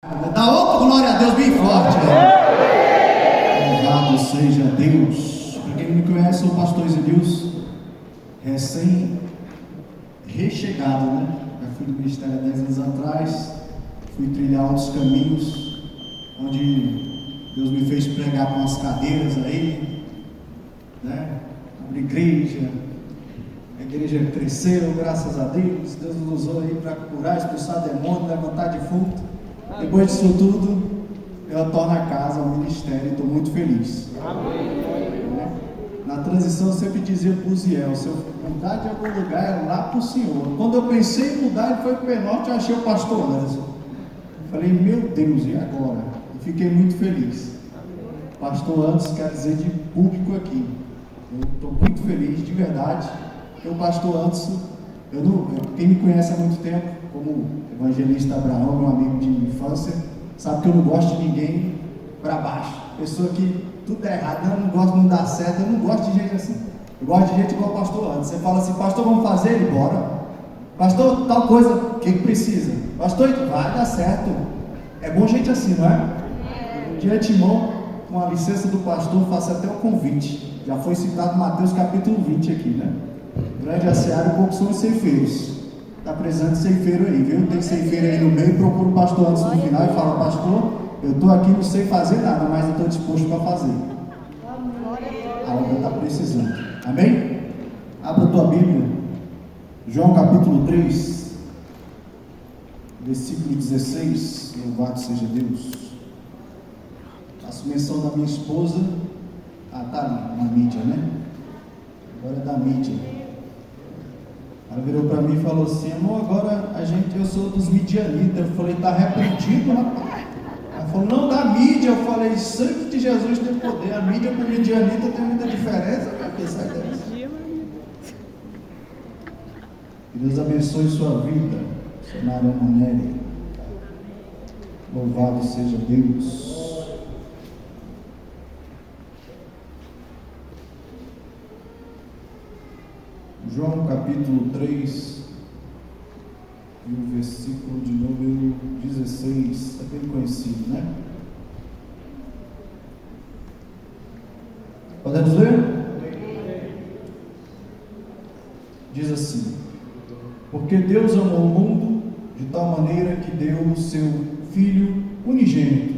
Dá outro glória a Deus bem forte, né? Louvado seja Deus. Para quem não me conhece, eu sou o pastor Edilson, recém-rechegado, né? Já fui do ministério há 10 anos atrás, fui trilhar outros caminhos, onde Deus me fez pregar com as cadeiras aí, né? Abrir igreja, a igreja cresceu, graças a Deus. Deus nos usou aí para curar, expulsar demônio, levantar defunto. Depois disso tudo, eu torno a casa, ao ministério, e estou muito feliz. Amém. Na transição eu sempre dizia para o Ziel: se eu mudar de algum lugar, é lá para o Senhor. Quando eu pensei em mudar, ele foi para o Penorte, eu achei o pastor Anderson. Falei, meu Deus, e agora? E fiquei muito feliz. Pastor Anderson quer dizer de público aqui. Eu estou muito feliz, de verdade, porque o pastor Anderson, quem me conhece há muito tempo, como evangelista Abraão, meu amigo de infância, sabe que eu não gosto de ninguém para baixo. Pessoa que tudo é errado, eu não gosto, não dá certo, eu não gosto de gente assim. Eu gosto de gente igual o pastor Anderson. Você fala assim, pastor, vamos fazer? Ele, bora. Pastor, tal coisa, o que precisa? Pastor, vai dar certo. É bom gente assim, não é? De antemão, com a licença do pastor, faço até o convite. Já foi citado Mateus capítulo 20 aqui, né? Grande a seara e poucos são os ceifeiros. Está precisando de ceifeiro aí, viu? Tem ceifeiro aí no meio, procura o pastor antes no final e fala, pastor, eu estou aqui, não sei fazer nada, mas eu estou disposto para fazer. A obra está precisando. Amém? Abra a tua Bíblia, João capítulo 3, versículo 16, louvado seja Deus. Faço menção da minha esposa, tá ali, na mídia, né? Agora é da mídia. Ela virou para mim e falou assim, amor, agora eu sou dos midianitas. Eu falei, tá repreendido, rapaz? Ela falou, não, da mídia. Eu falei, sangue de Jesus tem poder. A mídia com o midianita tem muita diferença. Que sai dessa. Que Deus abençoe sua vida, Senhora Manelli. Louvado seja Deus. João capítulo 3 e o versículo de número 16, é bem conhecido, né? Podemos ler? Diz assim: porque Deus amou o mundo de tal maneira que deu o seu Filho unigênito,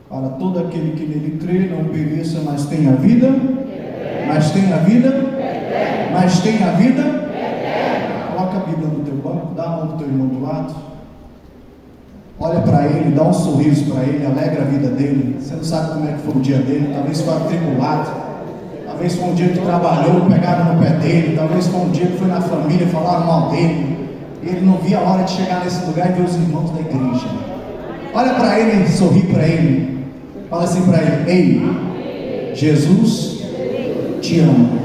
para todo aquele que nele crê não pereça, mas tenha vida, mas tenha vida, mas tem a vida eterna. Coloca a Bíblia no teu banco, dá a mão para o teu irmão do lado, olha para ele, dá um sorriso para ele, alegra a vida dele. Você não sabe como é que foi o dia dele, talvez foi atribulado, talvez foi um dia que trabalhou, pegaram no pé dele, talvez foi um dia que foi na família, falaram mal dele, e ele não via a hora de chegar nesse lugar e ver os irmãos da igreja. Olha para ele, sorri para ele, fala assim para ele, ei, Jesus te ama.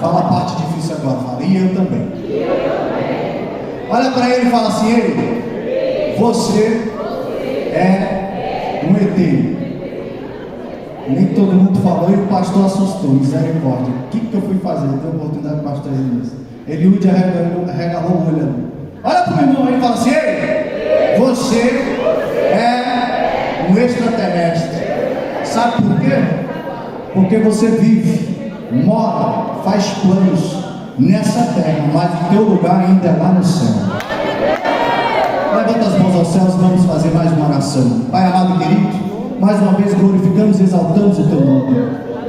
Fala a parte difícil agora, fala, e eu também. Olha para ele e fala assim, ei, você é um ET. Nem todo mundo falou e o pastor assustou, misericórdia. O que eu fui fazer? Eu dei a oportunidade do pastor Elias. Eliúde regalou o olho. Olha para o irmão aí e fala assim, ei, você é um extraterrestre. Sabe por quê? Porque você vive, mora, faz planos nessa terra, mas o teu lugar ainda é lá no céu. Levanta as mãos aos céus, vamos fazer mais uma oração. Pai amado e querido, mais uma vez glorificamos e exaltamos o teu nome.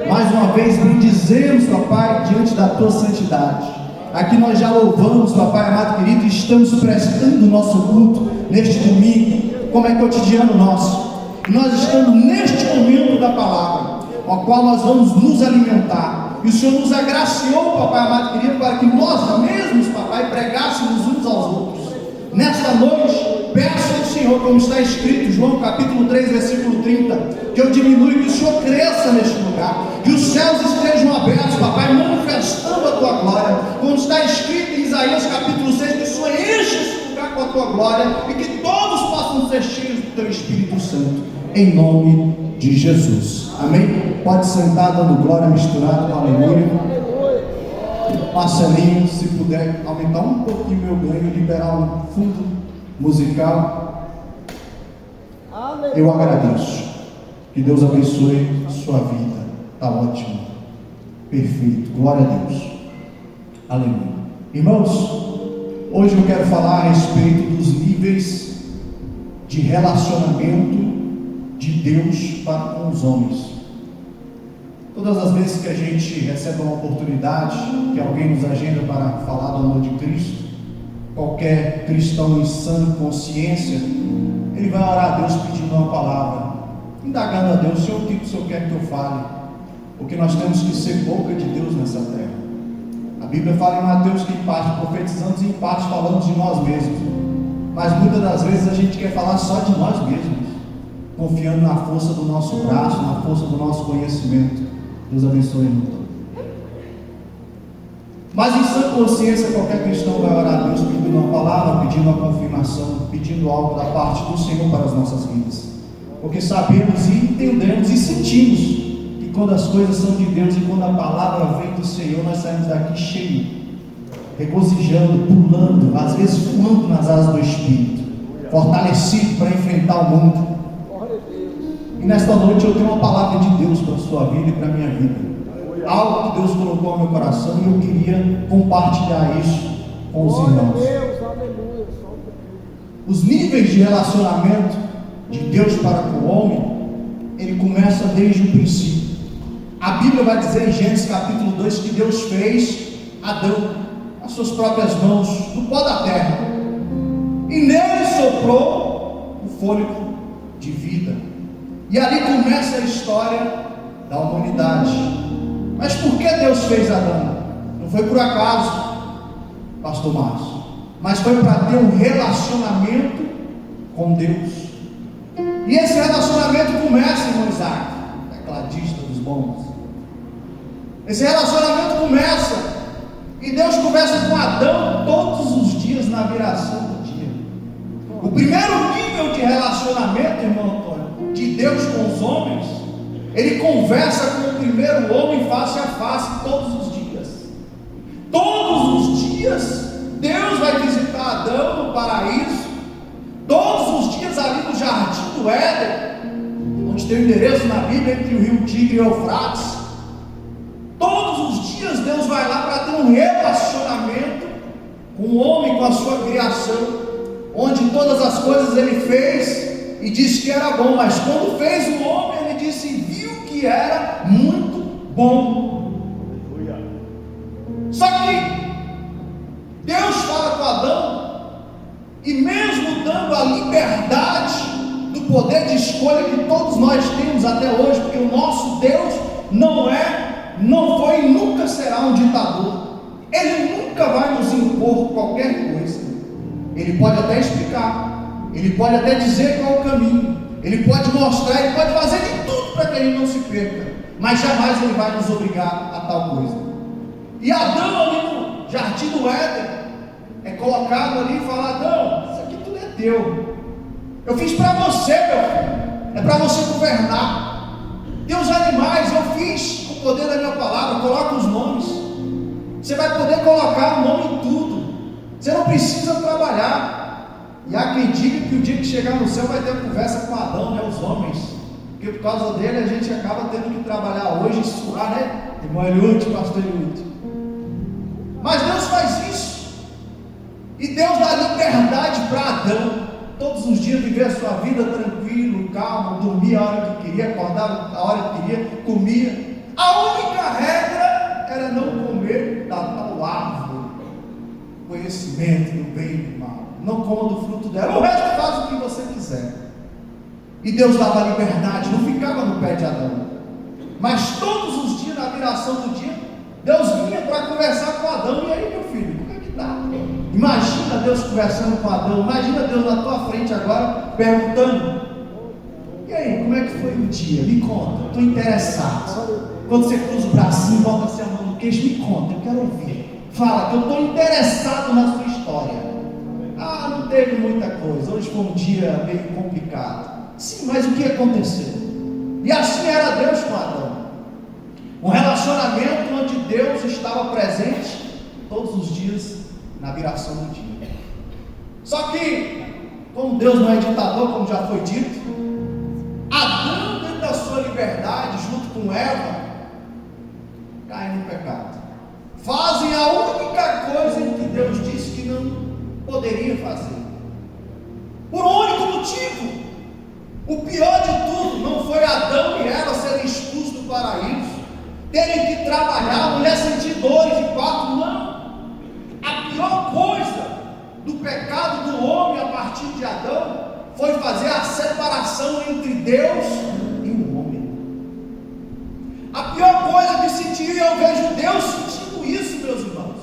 Mais uma vez bendizemos, papai, diante da tua santidade. Aqui nós já louvamos, papai amado e querido, e estamos prestando o nosso culto neste domingo, como é cotidiano nosso. Nós estamos neste momento da palavra, ao qual nós vamos nos alimentar. E o Senhor nos agraciou, papai amado e querido, para que nós mesmos, papai, pregássemos uns aos outros. Nesta noite, peço ao Senhor, como está escrito, João capítulo 3, versículo 30, que eu diminua e que o Senhor cresça neste lugar, que os céus estejam abertos, papai, manifestando a tua glória, como está escrito em Isaías capítulo 6, que o Senhor enche esse lugar com a tua glória, e que todos possam ser cheios do teu Espírito Santo, em nome de Jesus. Amém? Pode sentar dando glória misturado com aleluia. Marcelinho, se puder aumentar um pouquinho meu ganho, liberar um fundo musical. Eu agradeço. Que Deus abençoe sua vida. Está ótimo. Perfeito. Glória a Deus. Aleluia. Irmãos, hoje eu quero falar a respeito dos níveis de relacionamento de Deus para com os homens. Todas as vezes que a gente recebe uma oportunidade, que alguém nos agenda para falar do amor de Cristo, qualquer cristão em sã consciência, ele vai orar a Deus pedindo uma palavra, indagando a Deus: Senhor, o que o Senhor quer que eu fale? Porque nós temos que ser boca de Deus nessa terra. A Bíblia fala em Mateus que em parte profetizamos e em parte falamos de nós mesmos, mas muitas das vezes a gente quer falar só de nós mesmos, confiando na força do nosso braço, na força do nosso conhecimento. Deus abençoe, irmão. Mas em sã consciência, qualquer cristão vai orar a Deus pedindo uma palavra, pedindo uma confirmação, pedindo algo da parte do Senhor para as nossas vidas, porque sabemos e entendemos e sentimos que quando as coisas são de Deus e quando a palavra vem do Senhor, nós saímos daqui cheios, regozijando, pulando, às vezes voando nas asas do Espírito, fortalecido para enfrentar o mundo. E nesta noite eu tenho uma palavra de Deus para a sua vida e para a minha vida, algo que Deus colocou no meu coração, e eu queria compartilhar isso com os irmãos. Os níveis de relacionamento de Deus para com o homem, ele começa desde o princípio. A Bíblia vai dizer em Gênesis capítulo 2 que Deus fez Adão as suas próprias mãos do pó da terra, e nele soprou o fôlego de vida. E ali começa a história da humanidade. Mas por que Deus fez Adão? Não foi por acaso, pastor Márcio, mas foi para ter um relacionamento com Deus. E esse relacionamento começa, irmão Isaac, tecladista dos bons. Esse relacionamento começa, e Deus conversa com Adão todos os dias na viração do dia. O primeiro nível de relacionamento, irmão Antônio, de Deus com os homens, ele conversa com o primeiro homem face a face todos os dias. Todos os dias Deus vai visitar Adão no paraíso. Todos os dias ali no jardim do Éden, onde tem o endereço na Bíblia entre o rio Tigre e o Eufrates. Todos os dias Deus vai lá para ter um relacionamento com o homem, com a sua criação, onde todas as coisas ele fez e disse que era bom, mas quando fez o homem, ele disse e viu que era muito bom. Só que Deus fala com Adão, e mesmo dando a liberdade do poder de escolha que todos nós temos até hoje, porque o nosso Deus não foi e nunca será um ditador. Ele nunca vai nos impor qualquer coisa. Ele pode até explicar, ele pode até dizer qual é o caminho, ele pode mostrar, ele pode fazer de tudo para que ele não se perca, mas jamais ele vai nos obrigar a tal coisa. E Adão ali no jardim do Éden é colocado ali e fala: Adão, isso aqui tudo é teu, eu fiz para você, meu filho, é para você governar. Tem os animais, eu fiz com o poder da minha palavra, coloca os nomes, você vai poder colocar o nome em tudo, você não precisa trabalhar. E há quem diga que o dia que chegar no céu vai ter conversa com Adão, né, os homens, porque por causa dele a gente acaba tendo que trabalhar hoje e suar, né, irmão Eliute, pastor Eliute. Mas Deus faz isso, e Deus dá liberdade para Adão, todos os dias viver a sua vida tranquilo, calmo, dormir a hora que queria, acordar a hora que queria, comia. A única regra era não comer da tal árvore, conhecimento do bem e do mal. Não coma do fruto dela, o resto faz o que você quiser. E Deus dava liberdade, não ficava no pé de Adão. Mas todos os dias, na viração do dia, Deus vinha para conversar com Adão. E aí, meu filho, como é que está? Imagina Deus conversando com Adão, imagina Deus na tua frente agora, perguntando: e aí, como é que foi o dia? Me conta, estou interessado. Quando você cruza o bracinho, bota assim a mão no queixo, me conta, eu quero ouvir. Fala que eu estou interessado na sua história. Ah, não teve muita coisa, hoje foi um dia meio complicado. Sim, mas o que aconteceu? E assim era Deus com Adão. Um relacionamento onde Deus estava presente todos os dias na viração do dia. Só que, como Deus não é ditador, como já foi dito, Eva, caem no pecado. Fazem a única coisa em que Deus disse que não poderia fazer. Por um único motivo. O pior de tudo não foi Adão e Eva serem expulsos do paraíso, terem que trabalhar, a mulher sentir dores de parto, não. A pior coisa do pecado do homem a partir de Adão foi fazer a separação entre Deus e o homem. A pior coisa de sentir, eu vejo Deus sentindo isso, meus irmãos.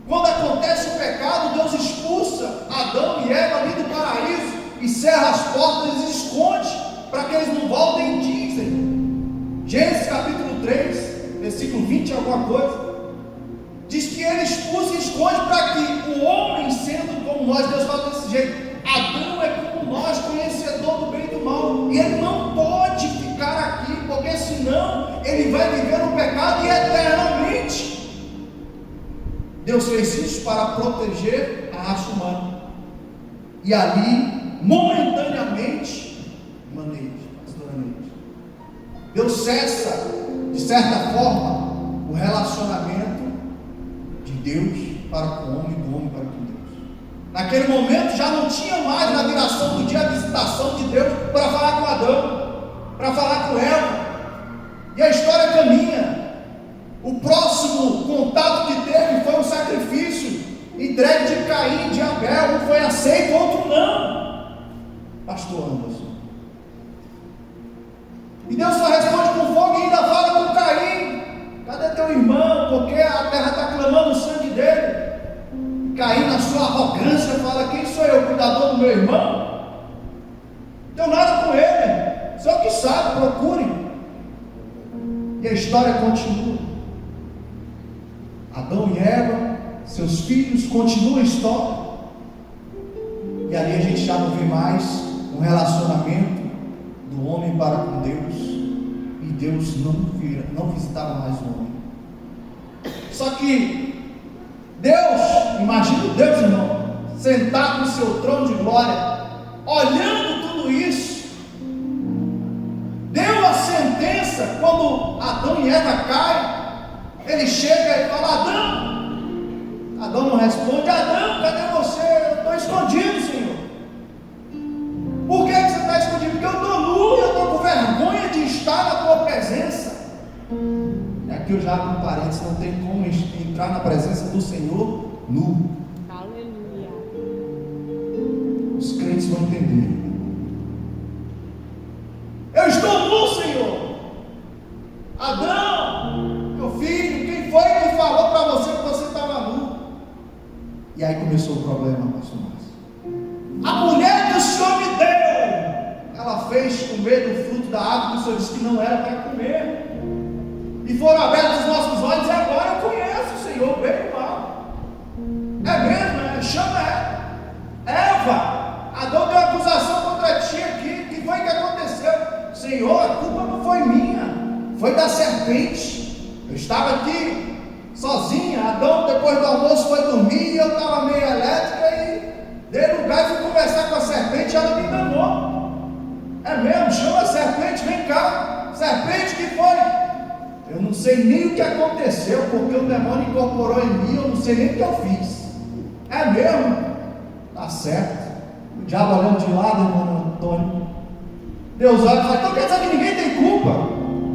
Quando acontece o pecado, Deus expulsa Adão e Eva ali do paraíso e cerra as portas e esconde para que eles não voltem. Dizem Gênesis capítulo 3 versículo 20 alguma coisa, diz que ele expulsa e esconde para que o homem, sendo como nós, Deus fala desse jeito, Adão é como nós, conhecedor do bem e do mal, e ele não pode ficar aqui, porque senão ele vai viver no pecado e eternamente. Deus fez isso para proteger a raça humana, e ali, momentaneamente, Deus cessa, de certa forma, o relacionamento de Deus para com o homem e do homem para com Deus. Naquele momento já não tinha mais na viração do dia a visitação de Deus para falar com Adão, para falar com Eva, e a história caminha. O próximo contato que teve foi um sacrifício entregue de Caim e de Abel. Um foi aceito, outro não, pastor Anderson. E Deus só responde com fogo e ainda fala com Caim: cadê teu irmão? Porque a terra está clamando o sangue dele. E Caim, na sua arrogância, fala: quem sou eu, cuidador do meu irmão? Não tenho nada com ele, só que sabe, procure. E a história continua. Adão e Eva, seus filhos, continua a história. E ali a gente já não vê mais um relacionamento do homem para com Deus, e Deus não visitava mais o homem. Só que Deus, imagina Deus, irmão, sentado no seu trono de glória, olhando tudo isso, deu a sentença. Quando Adão e Eva caem, ele chega e fala: Adão não responde. Adão, cadê você? Eu estou escondido, Senhor. Por que você está escondido? Porque eu estou nu, eu estou com vergonha de estar na tua presença. E aqui eu já abro um parênteses: não tem como entrar na presença do Senhor nu. Aleluia. Os crentes vão entender. Eu estou nu, Senhor. Adão, meu filho, quem foi que falou para você que você estava nu? E aí começou o problema, pastor Márcio. A mulher que o Senhor me deu, ela fez comer do fruto da árvore que o Senhor disse que não era para comer. E foram abertos os nossos olhos, e agora eu conheço o Senhor, bem e mal. É mesmo, né? Chama ela. Eva, Adão deu acusação contra ti aqui. O que foi que aconteceu? Senhor, a culpa não foi minha, foi da serpente. Eu estava aqui sozinha. Adão, depois do almoço, foi dormir, e eu estava meio elétrica e dei lugar e fui conversar com a serpente, e ela me enganou. É mesmo? Chama a serpente, vem cá. Serpente, que foi? Eu não sei nem o que aconteceu, porque o demônio incorporou em mim, eu não sei nem o que eu fiz. É mesmo? Tá certo. O diabo olhando de lado, irmão Antônio, Deus olha e fala: então quer dizer que ninguém tem culpa?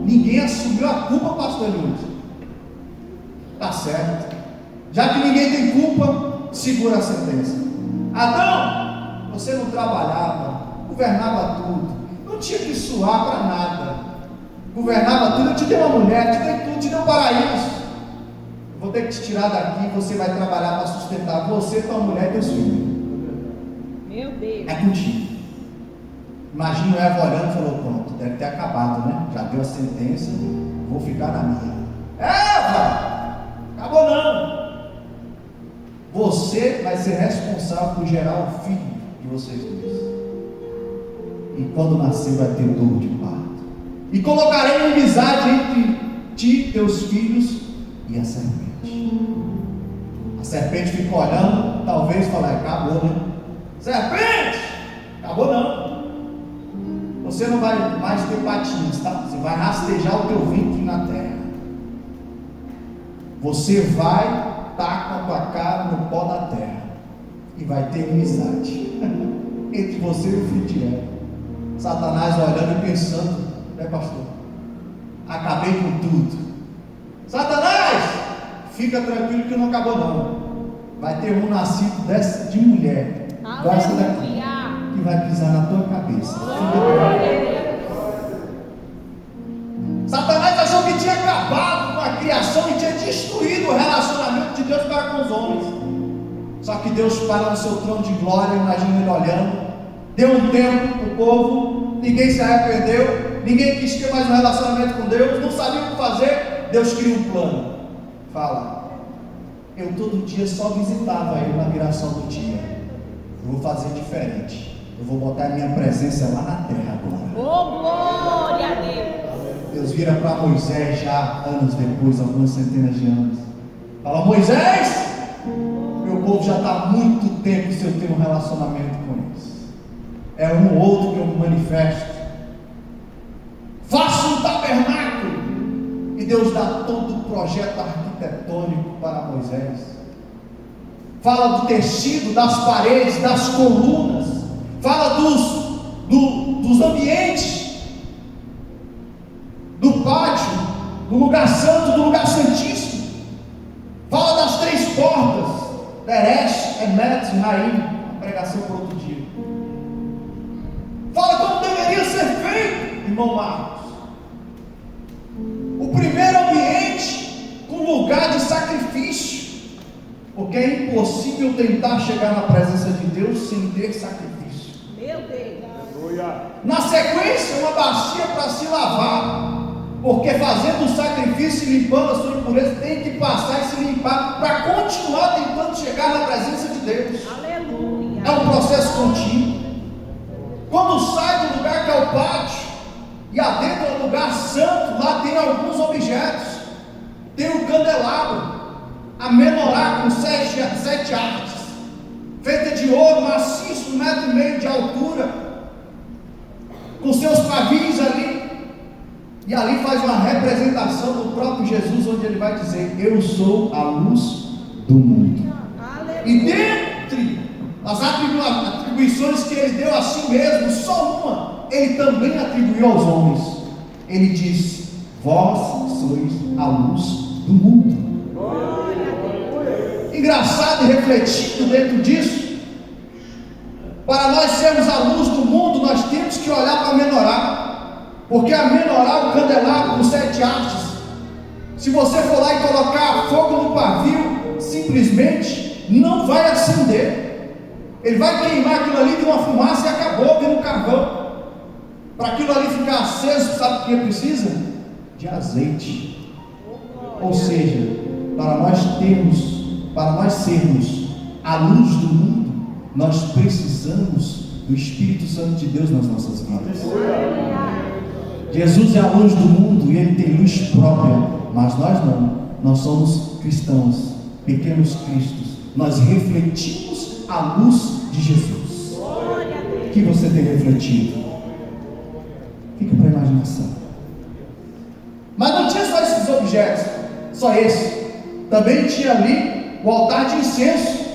Ninguém assumiu a culpa, pastor Luiz. Tá certo. Já que ninguém tem culpa, segura a sentença. Adão, você não trabalhava, governava tudo, não tinha que suar para nada, governava tudo. Eu te dei uma mulher, te dei tudo, te dei um paraíso. Eu vou ter que te tirar daqui, você vai trabalhar para sustentar você, tua mulher e teus filhos. Meu Deus. É contigo. Imagina Eva olhando e falou: pronto, deve ter acabado, né? Já deu a sentença, vou ficar na minha. Eva, acabou não. Você vai ser responsável por gerar o filho de vocês dois. E quando nascer vai ter dor de parto. E colocarei inimizade entre ti, teus filhos e a serpente. A serpente ficou olhando, talvez falar: acabou, né? Serpente, acabou não. você não vai mais ter patins, tá? Você vai rastejar o teu ventre na terra. Você vai estar com a tua cara no pó da terra e vai ter amizade entre você e o filho de Eva. Satanás olhando e pensando, né, pastor? Acabei com tudo. Satanás, fica tranquilo que não acabou não. Vai ter um nascido de mulher, gosta daqui, que vai pisar na tua cabeça. Satanás achou que tinha acabado com a criação e tinha destruído o relacionamento de Deus para com os homens. Só que Deus para no seu trono de glória, imagina ele olhando, deu um tempo para o povo, ninguém se arrependeu, ninguém quis ter mais um relacionamento com Deus, não sabia o que fazer. Deus cria um plano. Fala, eu todo dia só visitava ele na viração do dia. Eu vou fazer diferente. Eu vou botar a minha presença lá na terra agora. Oh, glória a Deus! Deus vira para Moisés já anos depois, algumas centenas de anos. Fala, Moisés, meu povo já está há muito tempo sem eu ter um relacionamento com eles. É um ou outro que eu me manifesto. Faça um tabernáculo. E Deus dá todo o projeto arquitetônico para Moisés. Fala do tecido, das paredes, das colunas. Fala dos ambientes, do pátio, do lugar santo, do lugar santíssimo. Fala das 3 portas, Beresh, Emet e Raim, a pregação por outro dia. Fala como deveria ser feito, irmão Marcos. O primeiro ambiente com lugar de sacrifício, porque é impossível tentar chegar na presença de Deus sem ter sacrifício. Meu Deus! Na sequência, uma bacia para se lavar, porque fazendo o sacrifício e limpando a sua impureza, tem que passar e se limpar para continuar tentando chegar na presença de Deus. Aleluia! É um processo contínuo. Quando sai do lugar que é o pátio e adentra o lugar santo, lá tem alguns objetos. Tem o candelabro, a menorá com 7 hastes, feita de ouro maciço, 1,5 metro de altura, com seus pavis ali. E ali faz uma representação do próprio Jesus, onde ele vai dizer: eu sou a luz do mundo. Aleluia. E dentre as atribuições que ele deu a si mesmo, só uma ele também atribuiu aos homens. Ele diz: vós sois a luz do mundo. Engraçado e refletido dentro disso, para nós sermos a luz do mundo, nós temos que olhar para a menorá. Porque a menorá, o candelabro com 7 hastes, se você for lá e colocar fogo no pavio, simplesmente não vai acender. Ele vai queimar aquilo ali de uma fumaça e acabou, vendo carvão. Para aquilo ali ficar aceso, sabe o que precisa? De azeite. Ou seja, para nós sermos a luz do mundo, nós precisamos do Espírito Santo de Deus nas nossas vidas. Jesus é a luz do mundo e ele tem luz própria, mas nós não. Nós somos cristãos, pequenos cristos. Nós refletimos a luz de Jesus. O que você tem refletido? Fica para a imaginação. Mas não tinha só esses objetos, só esse. Também tinha ali o altar de incenso,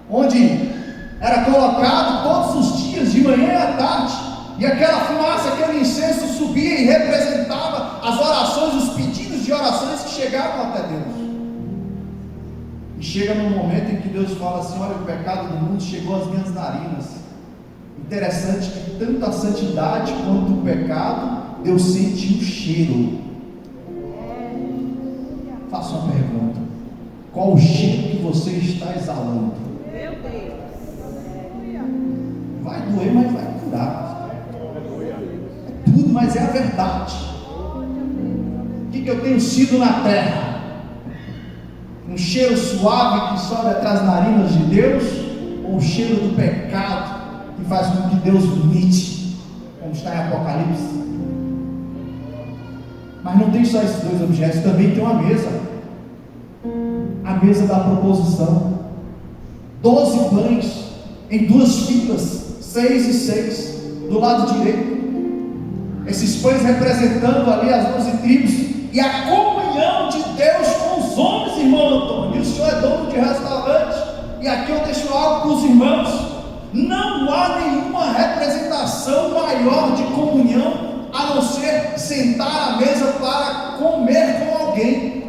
onde era colocado todos os dias, de manhã e à tarde. E aquela fumaça, aquele incenso subia e representava as orações, os pedidos de orações que chegavam até Deus. E chega num momento em que Deus fala assim: olha, o pecado do mundo chegou às minhas narinas. Interessante que tanto a santidade quanto o pecado, Deus sente o cheiro. Faço uma pergunta: qual o cheiro que você está exalando? Meu Deus! Vai doer, mas vai curar. Tudo, mas é a verdade. O que eu tenho sido na terra? Um cheiro suave que sobe até as narinas de Deus, ou o cheiro do pecado que faz com que Deus vomite, como está em Apocalipse? Mas não tem só esses 2 objetos, também tem uma mesa, a mesa da proposição. 12 pães em 2 filas, 6 e 6, do lado direito. esses pães representando ali as 12 tribos, e a comunhão de Deus com os homens, irmão Antônio. E o senhor é dono de restaurante, e aqui eu deixo algo para os irmãos. Não há nenhuma representação maior de comunhão a não ser sentar à mesa para comer com alguém.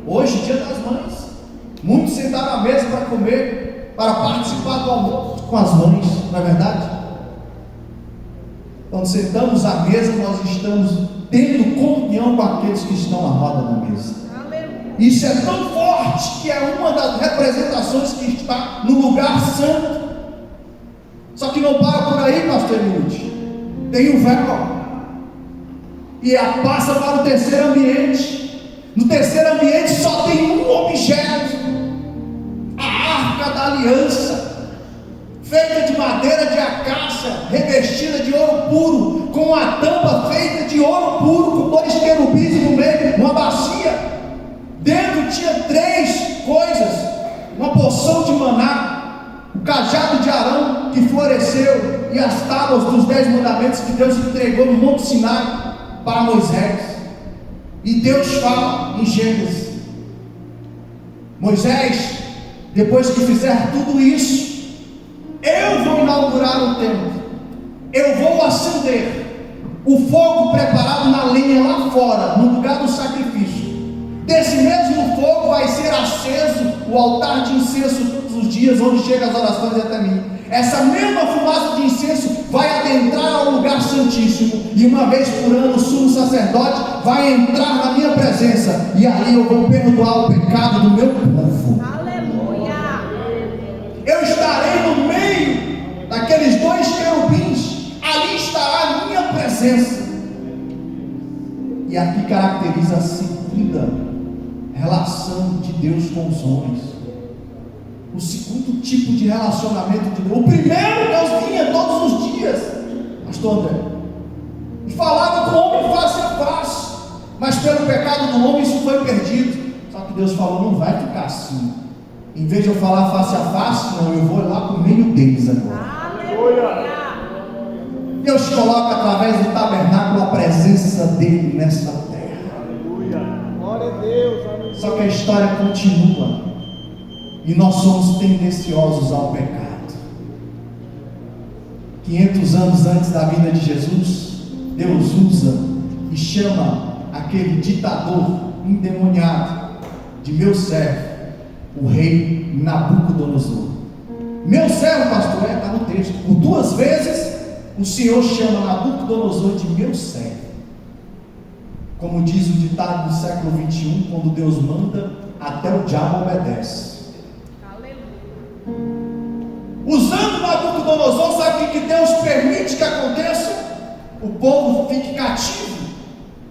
Hoje, dia das mães, muitos sentaram à mesa para comer, para participar do almoço com as mães, não é verdade? Quando sentamos à mesa, nós estamos tendo comunhão com aqueles que estão à roda da mesa. Isso é tão forte que é uma das representações que está no lugar santo. Só que não para por aí, pastor Emílio. Tem o véu e passa para o terceiro ambiente. No terceiro ambiente só tem um objeto: a arca da aliança, feita de madeira de acácia, revestida de ouro puro, com a tampa feita de ouro puro, com 2 querubins no meio, uma bacia. Dentro tinha 3 coisas: uma porção de maná, o cajado de Arão que floresceu, e as tábuas dos 10 mandamentos que Deus entregou no Monte Sinai para Moisés. E Deus fala em Gênesis: Moisés, depois que fizer tudo isso, eu vou inaugurar o templo, eu vou acender o fogo preparado na lenha lá fora, no lugar do sacrifício. Desse mesmo fogo vai ser aceso o altar de incenso todos os dias, onde chegam as orações até mim. Essa mesma fumaça de incenso vai adentrar ao lugar santíssimo, e uma vez por ano o sumo sacerdote vai entrar na minha presença, e aí eu vou perdoar o pecado do meu povo. Aleluia! Eu estarei no meio daqueles 2 querubins, ali estará a minha presença. E aqui caracteriza a segunda relação de Deus com os homens. O segundo tipo de relacionamento de Deus. O primeiro, Deus vinha todos os dias, pastor André, e falava com o homem face a face, mas pelo pecado do homem isso foi perdido. Só que Deus falou: não vai ficar assim. Em vez de eu falar face a face, não, eu vou lá para o meio deles agora. Aleluia! Deus coloca através do tabernáculo a presença dele nessa terra. Aleluia. Glória a Deus. Só que a história continua, e nós somos tendenciosos ao pecado. 500 anos antes da vinda de Jesus, Deus usa e chama aquele ditador endemoniado de meu servo, o rei Nabucodonosor. Meu servo, pastor, está no texto. Por 2 vezes o Senhor chama Nabucodonosor de meu servo. Como diz o ditado do século 21, quando Deus manda, até o diabo obedece. Usando Nabucodonosor, sabe o que Deus permite que aconteça? O povo fique cativo.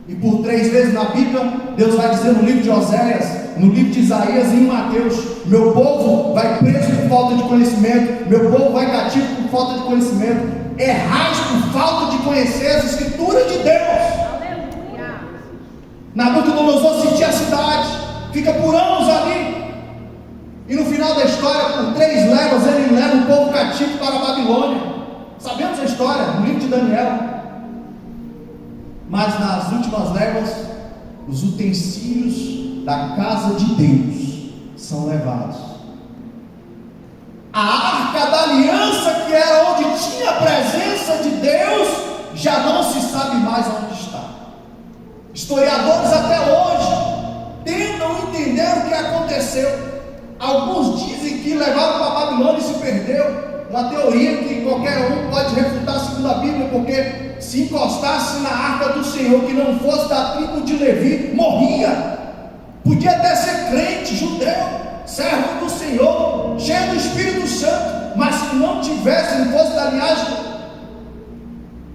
E por 3 vezes na Bíblia, Deus vai dizer no livro de Oséias, no livro de Isaías e em Mateus: meu povo vai preso por falta de conhecimento, meu povo vai cativo por falta de conhecimento. Errais por falta de conhecer as Escrituras de Deus. Aleluia! Nabucodonosor sentia a cidade, fica por anos ali, e no final da história, por 3 léguas, ele leva o povo cativo para a Babilônia. Sabemos a história no livro de Daniel. Mas nas últimas léguas, os utensílios da casa de Deus são levados. A arca da aliança, que era onde tinha a presença de Deus, já não se sabe mais onde está. Historiadores até hoje tentam entender o que aconteceu. Alguns dizem que levaram para a Babilônia e se perdeu. Uma teoria que qualquer um pode refutar segundo a Bíblia, porque se encostasse na arca do Senhor, que não fosse da tribo de Levi, morria. Podia até ser crente, judeu, servo do Senhor, cheio do Espírito Santo, mas se não tivesse, não fosse da linhagem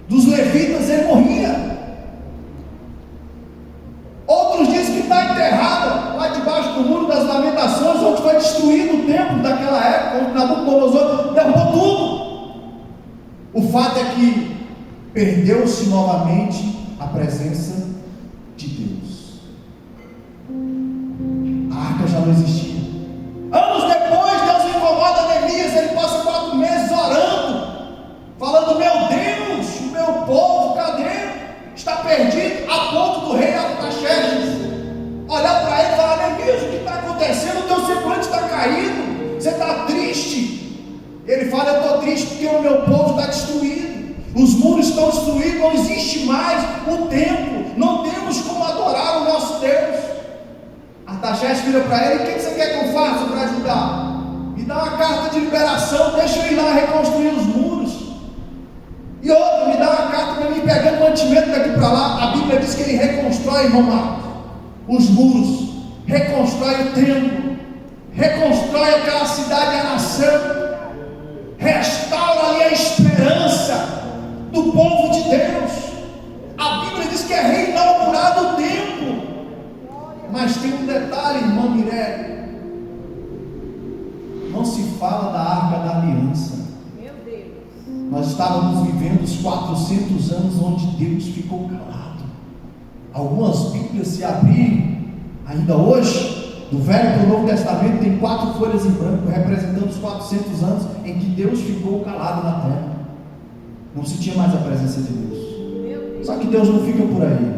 dos levitas, ele morria. Outros dizem que está enterrada lá debaixo do muro das lamentações, onde foi destruído o templo daquela época, onde Nabucodonosor derrubou tudo. O fato é que perdeu-se novamente a presença de Deus. A arca já não existia. Anos depois, Deus incomoda Neemias, ele passa 4 meses orando, falando: meu Deus, o meu povo não existe mais o templo, não temos como adorar o nosso Deus. Artaxerxes vira para ele: o que você quer que eu faça para ajudar? Me dá uma carta de liberação, deixa eu ir lá reconstruir os muros. E outro, me dá uma carta para mim pegando mantimento daqui para lá. A Bíblia diz que ele reconstrói, irmão Marcos, os muros, reconstrói o templo, reconstrói aquela cidade, a nação, restaura ali a esperança do povo de Deus. A Bíblia diz que é reinaugurado o templo. Mas tem um detalhe, irmão Mirelle: não se fala da Arca da Aliança. Meu Deus. Nós estávamos vivendo os 400 anos onde Deus ficou calado. Algumas Bíblias, se abrirem ainda hoje, do Velho para o Novo Testamento, tem 4 folhas em branco representando os 400 anos em que Deus ficou calado na terra. Não se tinha mais a presença de Deus. Só que Deus não fica por aí.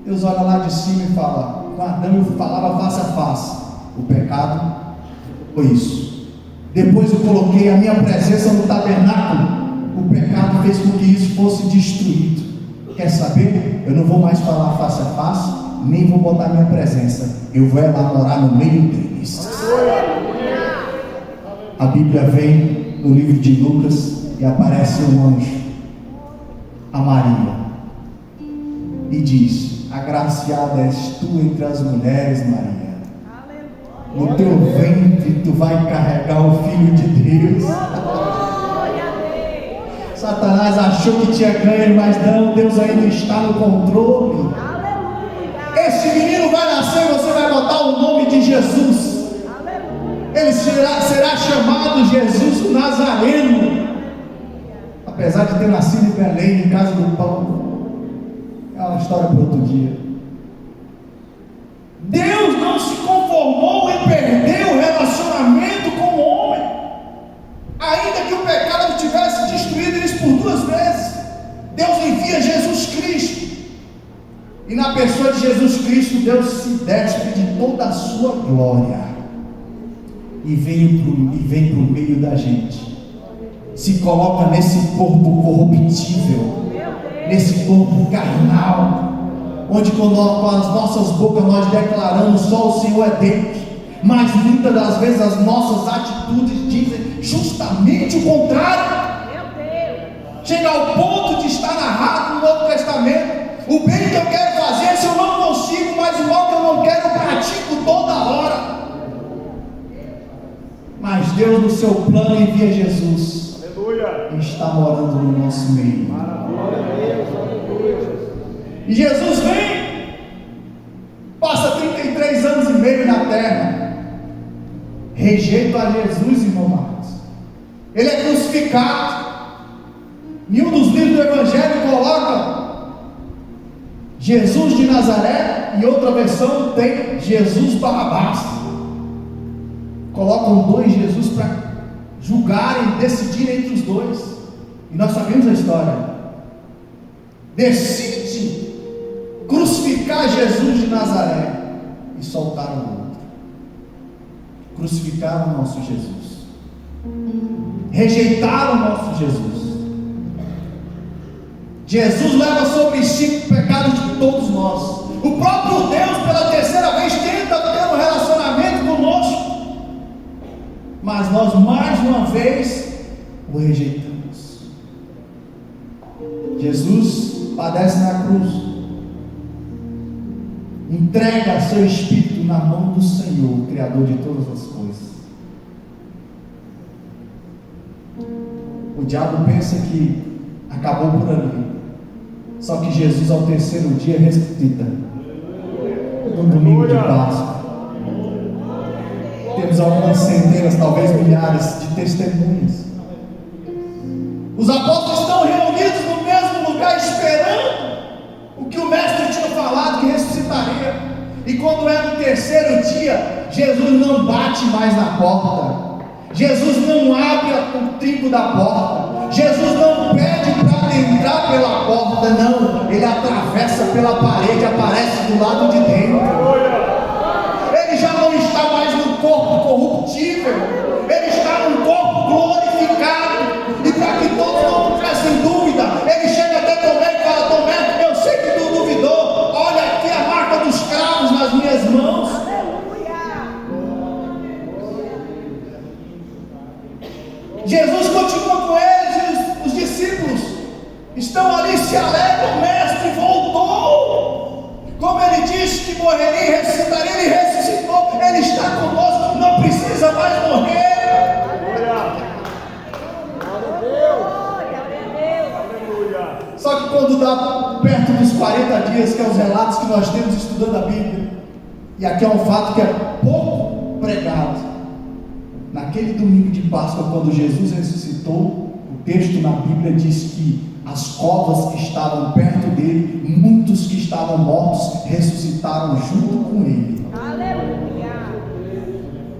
Deus olha lá de cima e fala: com Adão eu falava face a face, o pecado foi isso. Depois eu coloquei a minha presença no tabernáculo, o pecado fez com que isso fosse destruído. Quer saber? Eu não vou mais falar face a face, nem vou botar minha presença. Eu vou lá morar no meio deles. A Bíblia vem no livro de Lucas e aparece um anjo a Maria e diz: agraciada és tu entre as mulheres, Maria. No teu ventre tu vai carregar o Filho de Deus. Satanás achou que tinha ganho, mas não, Deus ainda está no controle. Esse menino vai nascer e você vai botar o nome de Jesus. Ele será chamado Jesus o Nazareno. Apesar de ter nascido em Belém, em casa do pão, é uma história para outro dia. Deus não se conformou em perder o relacionamento com o homem. Ainda que o pecado tivesse destruído eles por 2 vezes, Deus envia Jesus Cristo. E na pessoa de Jesus Cristo, Deus se despe de toda a sua glória e vem para o meio da gente. Se coloca nesse corpo corruptível, nesse corpo carnal, onde com as nossas bocas nós declaramos só o Senhor é Deus, mas muitas das vezes as nossas atitudes dizem justamente o contrário. Chega ao ponto de estar narrado no Novo Testamento: o bem que eu quero fazer, se eu não consigo, mas o mal que eu não quero, eu pratico toda hora. Mas Deus, no seu plano, envia Jesus. Aleluia. E está morando no nosso meio. E Jesus vem, passa 33 anos e meio na terra, rejeito a Jesus, irmão Marcos. Ele é crucificado. Em um dos livros do Evangelho coloca Jesus de Nazaré, e outra versão tem Jesus Barrabás. Colocam 2 Jesus para julgarem, decidirem entre os 2. E nós sabemos a história. Decide crucificar Jesus de Nazaré e soltaram o outro. Crucificaram o nosso Jesus, rejeitaram o nosso Jesus. Jesus leva sobre si o pecado de todos nós. O próprio Deus, pela 3ª vez, tenta ter um relacionamento conosco, mas nós mais uma vez o rejeitamos. Jesus padece na cruz, entrega seu espírito na mão do Senhor, o Criador de todas as coisas. O diabo pensa que acabou por ali, só que Jesus ao 3º dia ressuscita, no domingo de Páscoa. Temos algumas centenas, talvez milhares de testemunhas. Os apóstolos estão reunidos no mesmo lugar, esperando o que o mestre tinha falado, que ressuscitaria. E quando é no 3º dia, Jesus não bate mais na porta, Jesus não abre o trinco da porta, Jesus não pede para entrar pela porta, não, ele atravessa pela parede, aparece do lado de dentro. Ele já não está mais no corpo corruptível, ele está num corpo glorificado. E para que todos não tivessem dúvida, ele chega até Tomé estão ali, se alegram, o mestre voltou. Como ele disse que morreria e ressuscitaria, ele ressuscitou, ele está conosco, não precisa mais morrer. Só que quando dá perto dos 40 dias, que é os relatos que nós temos estudando a Bíblia, e aqui é um fato que é pouco pregado, naquele domingo de Páscoa, quando Jesus ressuscitou, o texto na Bíblia diz que as covas que estavam perto dele, muitos que estavam mortos, ressuscitaram junto com ele. Aleluia.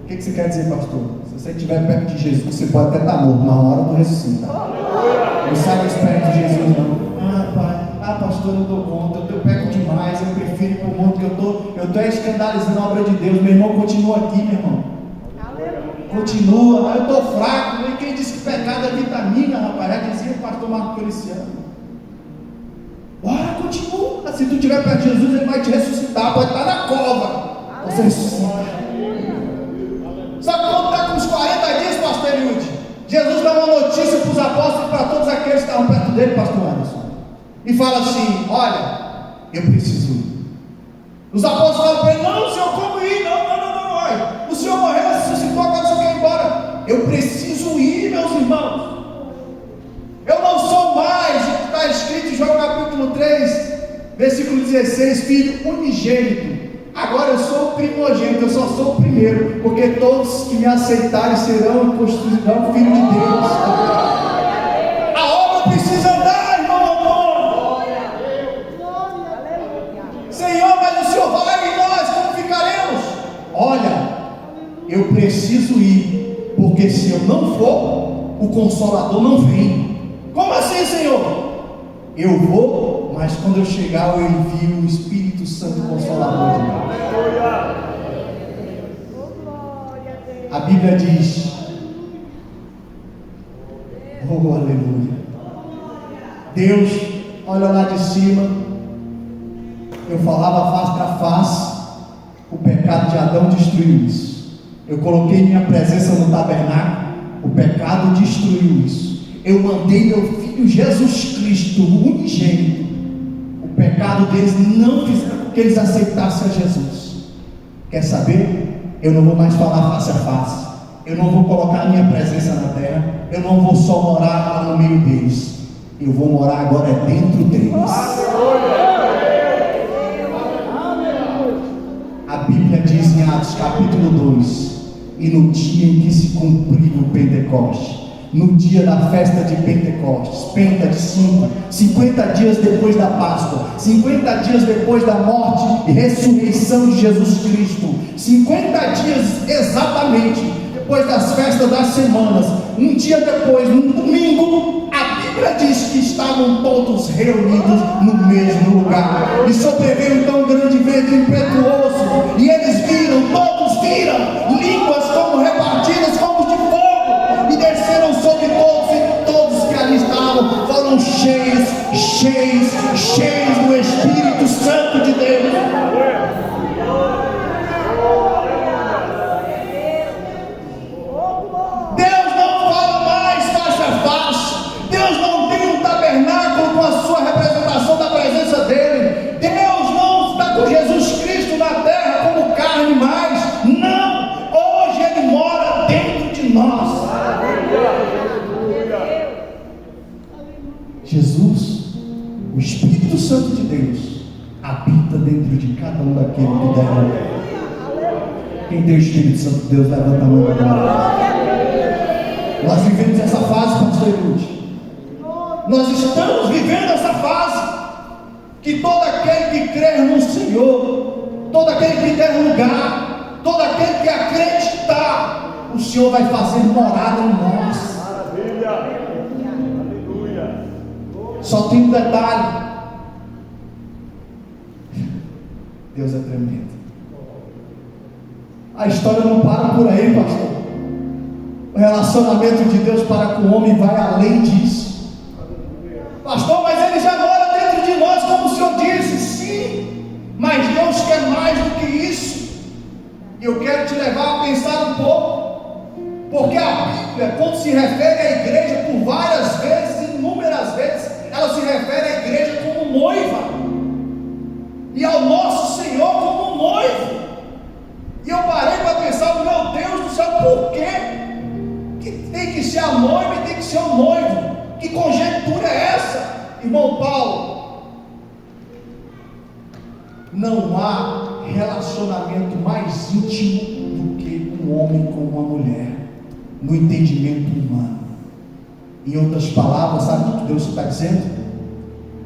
O que você quer dizer, pastor? Se você estiver perto de Jesus, você pode até estar morto, na hora não ressuscita. Não sai mais perto de Jesus, não. Pastor, eu dou conta, eu peco demais, eu prefiro ir para o mundo, que eu estou escandalizando a obra de Deus. Meu irmão, continua aqui, meu irmão. Continua, eu estou fraco. E quem disse que pecado é vitamina, rapaz? Já dizia o pastor Marco Feliciano. Bora, continua. Se tu estiver perto de Jesus, ele vai te ressuscitar. Pode estar na cova, você ressuscita. Só que quando está com uns 40 dias, pastor Yudi, Jesus dá uma notícia para os apóstolos e para todos aqueles que estavam perto dele, pastor Anderson, e fala assim: olha, eu preciso ir. Os apóstolos falam para ele: não, Senhor, como ir? Não, olha, o Senhor morreu, ressuscitou, agora o Senhor quer ir embora. Eu preciso ir, meus irmãos. Eu não sou mais o que está escrito em João capítulo 3, versículo 16, filho unigênito. Agora eu sou o primogênito, eu só sou o primeiro, porque todos que me aceitarem serão e constituirão filho de Deus. A obra precisa andar, irmão. Senhor, mas o Senhor vai e nós como ficaremos? Olha, eu preciso ir, porque se eu não for, o Consolador não vem. Como assim, Senhor? Eu vou, mas quando eu chegar eu envio o Espírito Santo Consolador de Deus. A Bíblia diz: oh, aleluia. Deus, olha lá de cima. Eu falava face a face. O pecado de Adão destruiu isso. Eu coloquei minha presença no tabernáculo. O pecado destruiu isso. Eu mandei meu filho Jesus Cristo, o unigênito. O pecado deles não fizeram com que eles aceitassem a Jesus. Quer saber? Eu não vou mais falar face a face. Eu não vou colocar minha presença na terra. Eu não vou só morar lá no meio deles. Eu vou morar agora dentro deles. A Bíblia diz em Atos capítulo 2: e no dia em que se cumpriu o Pentecoste, no dia da festa de Pentecostes, Penta de 50 dias depois da Páscoa, 50 dias depois da morte e ressurreição de Jesus Cristo, 50 dias exatamente depois das festas das semanas, um dia depois, num domingo, a Bíblia diz que estavam todos reunidos no mesmo lugar, e sobreveio então um grande vento impetuoso, e eles viram, todos viram, línguas como repartidas como de fogo, e desceram sobre todos, e todos que ali estavam foram cheios do Espírito Santo de Deus. Deus não fala mais face a face. Deus não tem um tabernáculo com a sua representação da presença dele. Deus não está com Jesus Cristo na terra como carne mais. Não, hoje ele mora dentro de nós. Jesus, o Espírito Santo de Deus, habita dentro de cada um daqueles que deram. Quem tem o Espírito Santo de Deus, levanta a mão agora. Nós vivemos essa fase, pastor Lute. Nós estamos vivendo essa fase que todo aquele que crer no Senhor, todo aquele que der lugar, todo aquele que acreditar, o Senhor vai fazer morada em nós. Só tem um detalhe: Deus é tremendo. A história não para por aí, pastor. O relacionamento de Deus para com o homem vai além disso. Pastor, mas ele já mora dentro de nós, como o Senhor disse. Sim, mas Deus quer mais do que isso. E eu quero te levar a pensar um pouco, porque a Bíblia, quando se refere à igreja, por várias vezes, inúmeras vezes, ela se Irmão Paulo, não há relacionamento mais íntimo do que um homem com uma mulher, no entendimento humano. Em outras palavras, sabe o que Deus está dizendo?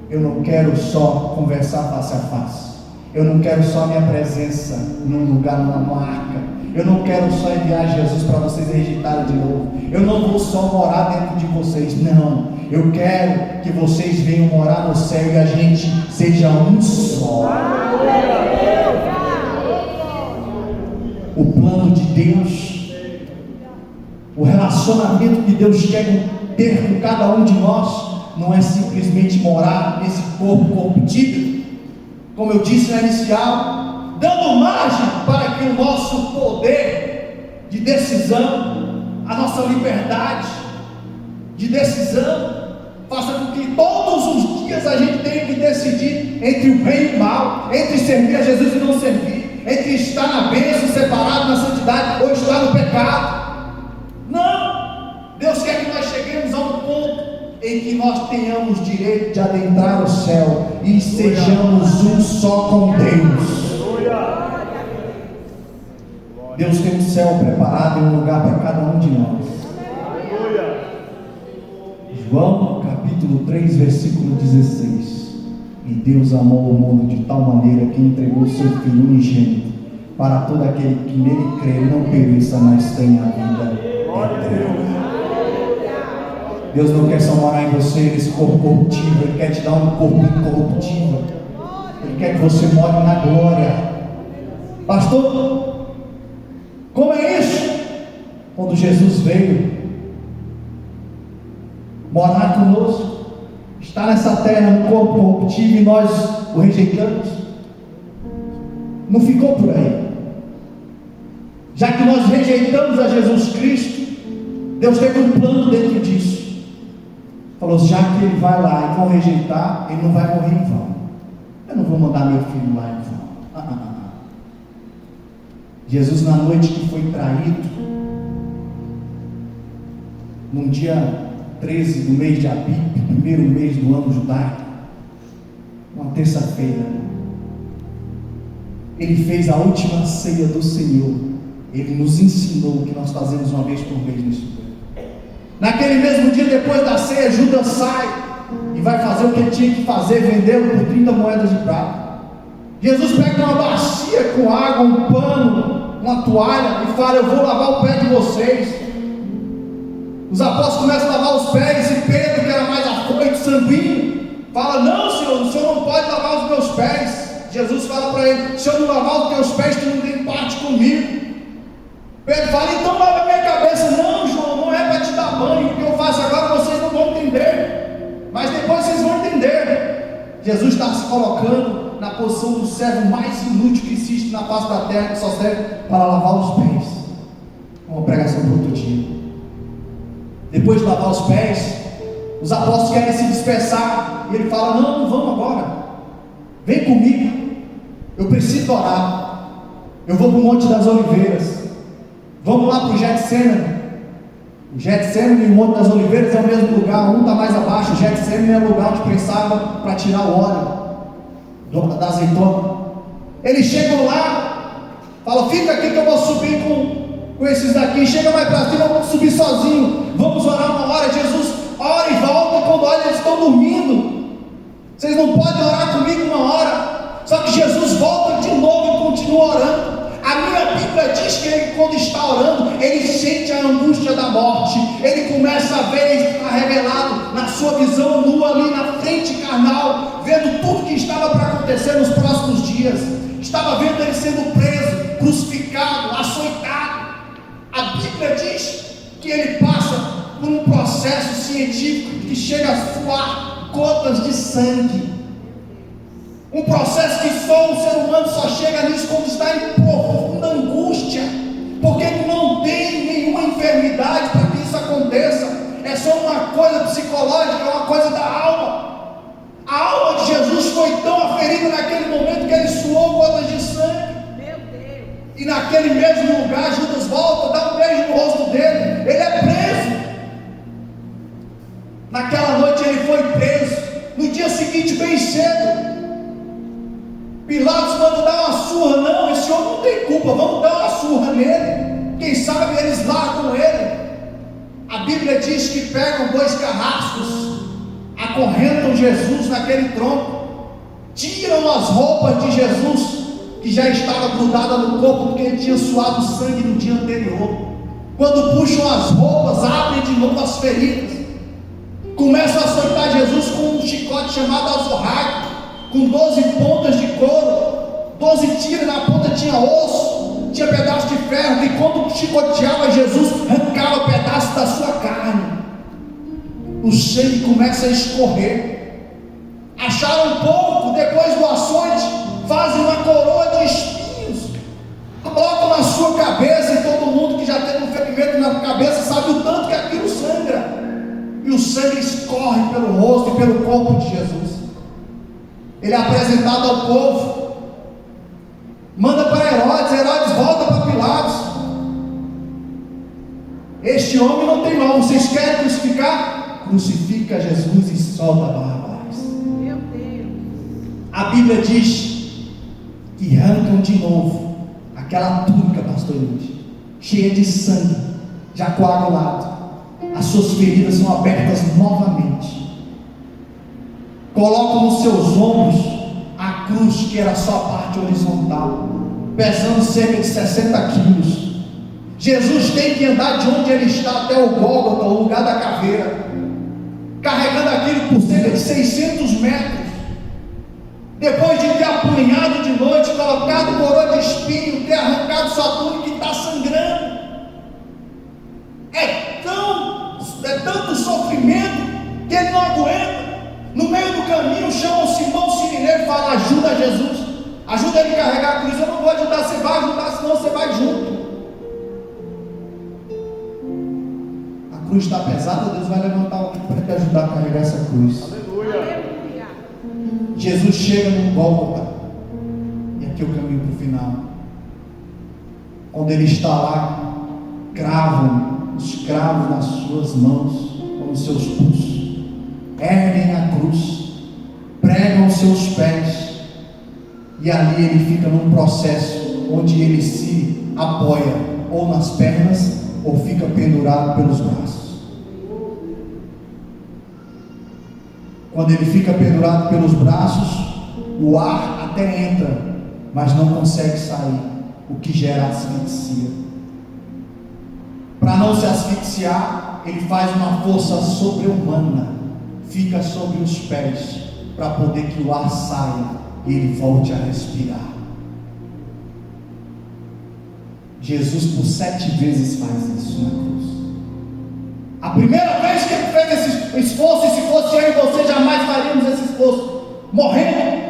Eu não quero só conversar face a face, eu não quero só a minha presença num lugar, numa marca, eu não quero só enviar Jesus para vocês rejeitarem de novo, eu não vou só morar dentro de vocês, não, eu quero que vocês venham morar no céu e a gente seja um só. O plano de Deus, o relacionamento que Deus quer ter com cada um de nós, não é simplesmente morar nesse corpo corruptível, como eu disse na inicial, dando margem para que o nosso poder de decisão, a nossa liberdade de decisão, faça com que todos os dias a gente tenha que decidir entre o bem e o mal, entre servir a Jesus e não servir, entre estar na bênção, separado na santidade, ou estar no pecado. Não! Deus quer que nós cheguemos a um ponto em que nós tenhamos direito de adentrar o céu e sejamos um só com Deus. Deus tem um céu preparado e um lugar para cada um de nós. João capítulo 3, versículo 16. E Deus amou o mundo de tal maneira que entregou seu Filho unigênito, para todo aquele que nele crê não pereça, mas tenha a vida eterna. Deus não quer só morar em você nesse corpo corruptível, Ele quer te dar um corpo incorruptível. Ele quer que você more na glória. Pastor, como é isso? Quando Jesus veio morar conosco, está nessa terra um corpo corruptível e nós o rejeitamos. Não ficou por aí. Já que nós rejeitamos a Jesus Cristo, Deus teve um plano dentro disso. Falou, já que ele vai lá e vão rejeitar, ele não vai morrer em vão. Eu não vou mandar meu filho lá em vão. Jesus, na noite que foi traído, num dia 13 do mês de Abib, primeiro mês do ano judaico, uma terça-feira, ele fez a última ceia do Senhor. Ele nos ensinou o que nós fazemos uma vez por mês nesse dia. Naquele mesmo dia, depois da ceia, Judas sai e vai fazer o que ele tinha que fazer, vendê-lo por 30 moedas de prata. Jesus pega uma bacia com água, um pano, uma toalha e fala, eu vou lavar o pé de vocês. Os apóstolos começam a lavar os pés e Pedro, que era mais afoito, sanguíneo, fala, não Senhor, o Senhor não pode lavar os meus pés. Jesus fala para ele, se eu não lavar os teus pés, tu não tem parte comigo. Pedro fala, então lava minha cabeça. Não, João, não é para te dar banho, o que eu faço agora vocês não vão entender, mas depois vocês vão entender. Jesus está se colocando na posição do servo mais inútil que existe na face da terra, que só serve para lavar os pés. Uma pregação para outro dia. Depois de lavar os pés, os apóstolos querem se dispersar, e ele fala, não vamos agora, vem comigo, eu preciso orar, eu vou para o Monte das Oliveiras, vamos lá para o Getsemane. O Getsemane e o Monte das Oliveiras é o mesmo lugar, um está mais abaixo. O Getsemane é o lugar onde prensava para tirar o óleo da azeitona. Eles chegam lá, falam, fica aqui que eu vou subir com esses daqui. Chega mais para cima, vamos subir sozinho, vamos orar uma hora. Jesus ora e volta, quando olha eles estão dormindo. Vocês não podem orar comigo uma hora. Só que Jesus volta de novo e continua orando. A minha Bíblia diz que ele, quando está orando, ele sente a angústia da morte. Ele começa a ver, está revelado na sua visão nua ali na frente carnal, vendo tudo que estava para acontecer nos próximos dias. Estava vendo ele sendo preso, crucificado, açoitado. A Bíblia diz que ele passa por um processo científico que chega a suar gotas de sangue. Um processo que só um ser humano só chega nisso quando está em profunda angústia, porque ele não tem nenhuma enfermidade para que isso aconteça. É só uma coisa psicológica, é uma coisa da alma. A alma de Jesus foi tão aferida naquele momento que ele suou gotas de sangue. Meu Deus. E naquele mesmo lugar, Judas volta, dá um beijo no rosto dele. Ele é preso. Naquela noite ele foi preso. No não, esse homem não tem culpa, vamos dar uma surra nele, quem sabe eles largam ele. A Bíblia diz que pegam 2 carrascos, acorrentam Jesus naquele tronco, tiram as roupas de Jesus, que já estava grudada no corpo, porque ele tinha suado sangue no dia anterior. Quando puxam as roupas, abrem de novo as feridas, começam a açoitar Jesus com um chicote chamado azorrague, com 12 pontas de couro, 12 tiras, na ponta tinha osso, tinha pedaço de ferro, que quando chicoteava Jesus, arrancava pedaço da sua carne, o sangue começa a escorrer. Acharam pouco, depois do açoite, fazem uma coroa de espinhos, colocam na sua cabeça, e todo mundo que já teve um ferimento na cabeça sabe o tanto que aquilo sangra, e o sangue escorre pelo rosto e pelo corpo de Jesus. Ele é apresentado ao povo, manda para Herodes, Herodes volta para Pilatos. Este homem não tem mal, vocês querem crucificar? Crucifica Jesus e solta Barrabás. Meu Deus. A Bíblia diz que arrancam de novo aquela túnica, pastor Lúcio, cheia de sangue, já coagulado. As suas feridas são abertas novamente. Colocam nos seus ombros a cruz, que era só a parte horizontal, pesando cerca de 60 quilos. Jesus tem que andar de onde ele está até o Gólgota, o lugar da caveira, carregando aquilo por cerca de 600 metros. Depois de ter apunhado de noite, colocado coroa de espinho, ter arrancado sua túnica e está sangrando. É tanto sofrimento que ele não aguenta. No meio do caminho chamam Simão Sirineiro e falam: ajuda Jesus, ajuda ele a carregar a cruz. Eu não vou ajudar, você vai ajudar, senão você vai junto. A cruz está pesada, Deus vai levantar alguém para te ajudar a carregar essa cruz. Aleluia. Jesus chega no Gólgota, e aqui é o caminho para o final. Quando ele está lá, cravam os cravos nas suas mãos, ou nos seus pulsos, erguem a cruz, pregam os seus pés, e ali ele fica num processo onde ele se apoia ou nas pernas, ou fica pendurado pelos braços. Quando ele fica pendurado pelos braços, o ar até entra, mas não consegue sair, o que gera asfixia. Para não se asfixiar, ele faz uma força sobre-humana, fica sobre os pés, para poder que o ar saia e ele volte a respirar. Jesus por 7 vezes faz isso na cruz. A primeira vez que ele fez esse esforço, e se fosse eu e você, jamais faríamos esse esforço, morrendo.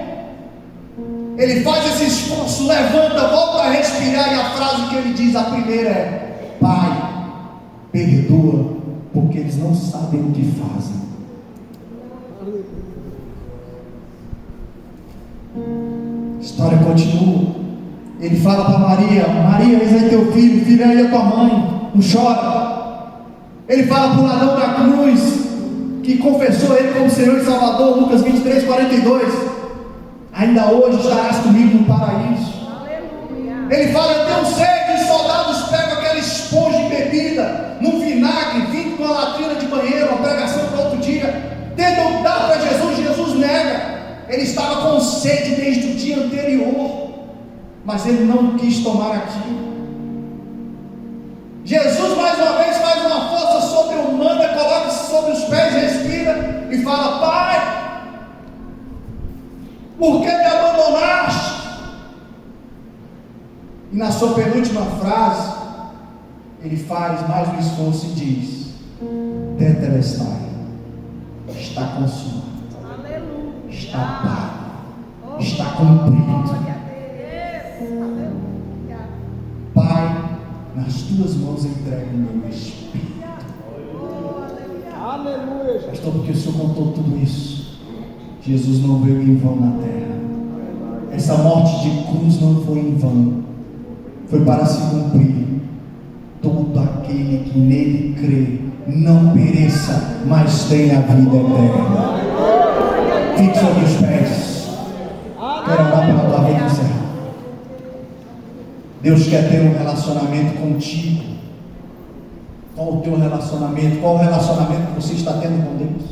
Ele faz esse esforço, levanta, volta a respirar, e a frase que ele diz, a primeira é: Pai, perdoa, porque eles não sabem o que fazem. A história continua. Ele fala para Maria: Maria, eis aí teu filho, filho aí a tua mãe, não chora. Ele fala para o ladrão da cruz, que confessou ele como Senhor e Salvador, Lucas 23, 42: ainda hoje estarás comigo no paraíso. Aleluia. Ele fala: eu tenho sede. Os soldados pegam aquela esponja de bebida, num vinagre, vindo com uma latrina de banheiro, uma pregação para outro dia, tentam dar para Jesus. Jesus nega. Ele estava com sede desde o dia anterior, mas ele não quis tomar aquilo. Jesus mais uma vez faz uma força sobre-humana, coloca-se sobre os pés, respira e fala: Pai, por que me abandonaste? E na sua penúltima frase, ele faz mais um esforço e diz: Tetelestai, está consumado, Aleluia. está pago, está cumprido. Glória a Deus. Aleluia. Pai, nas tuas mãos entrego o meu espírito. Oh, aleluia. Aleluia, Jesus. Pastor, porque o Senhor contou tudo isso, Jesus não veio em vão na terra. Essa morte de cruz não foi em vão, foi para se cumprir. Todo aquele que nele crê não pereça, mas tenha a vida eterna. Fique sobre os pés. Quero orar pela tua vida encerrada. Deus quer ter um relacionamento contigo. Qual o teu relacionamento? Qual o relacionamento que você está tendo com Deus?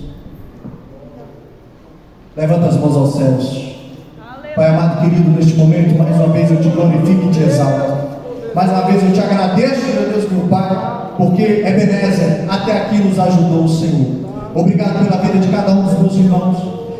Levanta as mãos aos céus. Pai amado, querido, neste momento, mais uma vez eu te glorifico e te exalto. Mais uma vez eu te agradeço, meu Deus, meu Pai, porque Ebenezer, até aqui nos ajudou o Senhor. Obrigado pela vida de cada um dos meus irmãos.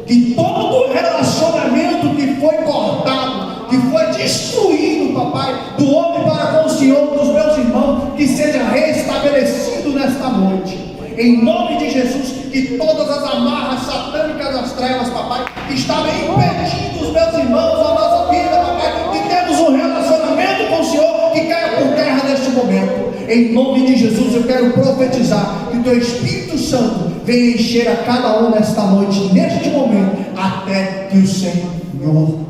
Que todo relacionamento que foi cortado, que foi destruído, papai, do homem para com o Senhor, dos meus irmãos, que seja restabelecido nesta noite. Em nome de Jesus, que todas as amarras satânicas das trevas, papai, que estavam impedindo os meus irmãos, a nossa vida, papai, que temos um relacionamento com o Senhor, que caia por terra neste momento. Em nome de Jesus, eu quero profetizar que o teu Espírito Santo venha encher a cada um nesta noite, neste momento, até que o Senhor